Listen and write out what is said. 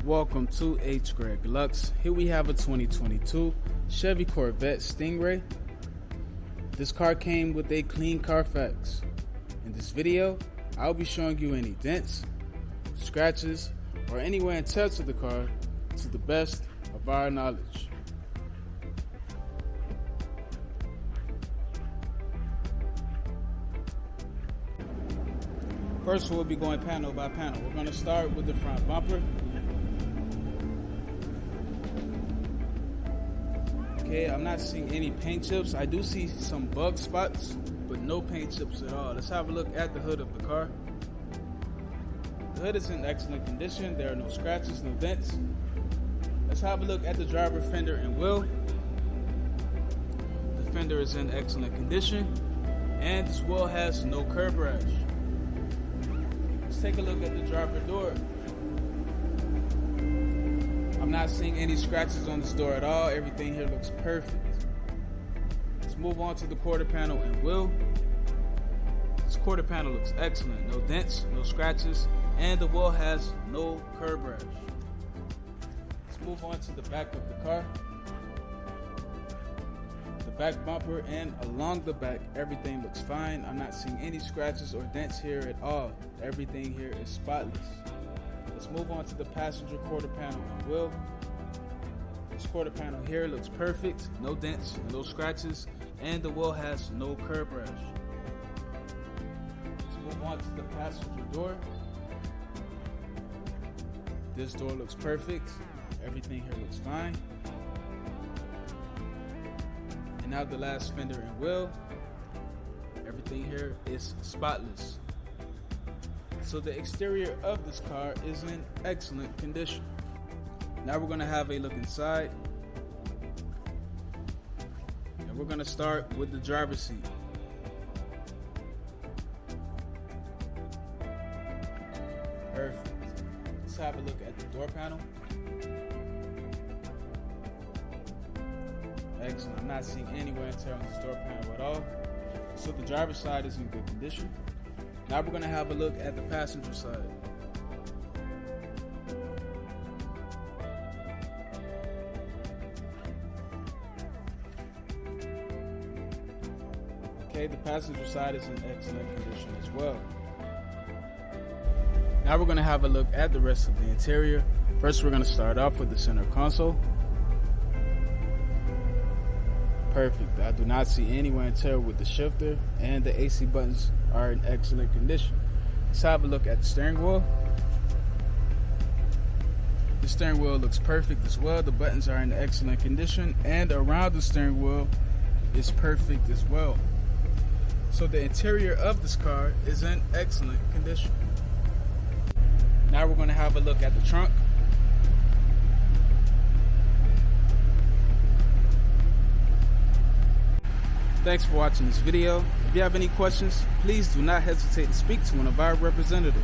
Welcome to hgreglux. Here we have a 2022 Chevy Corvette Stingray. This car came with a clean Carfax. In this video, I'll be showing you any dents, scratches, or any wear and tear to the car to the best of our knowledge. First, we'll be going panel by panel. We're going to start with the front bumper. Okay, I'm not seeing any paint chips. I do see some bug spots, but no paint chips at all. Let's have a look at the hood of the car. The hood is in excellent condition. There are no scratches, no dents. Let's have a look at the driver fender and wheel. The fender is in excellent condition, and this wheel has no curb rash. Let's take a look at the driver door. I'm not seeing any scratches on this door at all. Everything here looks perfect. Let's move on to the quarter panel and wheel. This quarter panel looks excellent. No dents, no scratches, and the wheel has no curb rash. Let's move on to the back of the car. The back bumper and along the back, everything looks fine. I'm not seeing any scratches or dents here at all. Everything here is spotless. Let's move on to the passenger quarter panel and wheel. This quarter panel here looks perfect. No dents, no scratches, and the wheel has no curb rash. Let's move on to the passenger door. This door looks perfect. Everything here looks fine. And now the last fender and wheel. Everything here is spotless. So the exterior of this car is in excellent condition. Now we're going to have a look inside. And we're going to start with the driver's seat. Perfect. Let's have a look at the door panel. Excellent. I'm not seeing any wear and tear on this door panel at all. So the driver's side is in good condition. Now we're going to have a look at the passenger side. Okay, the passenger side is in excellent condition as well. Now we're going to have a look at the rest of the interior. First, we're going to start off with the center console. Perfect. I do not see any wear and tear with the shifter, and the AC buttons are in excellent condition. Let's have a look at the steering wheel. The steering wheel looks perfect as well. The buttons are in excellent condition, and around the steering wheel is perfect as well. So the interior of this car is in excellent condition. Now we're going to have a look at the trunk. Thanks for watching this video. If you have any questions, please do not hesitate to speak to one of our representatives.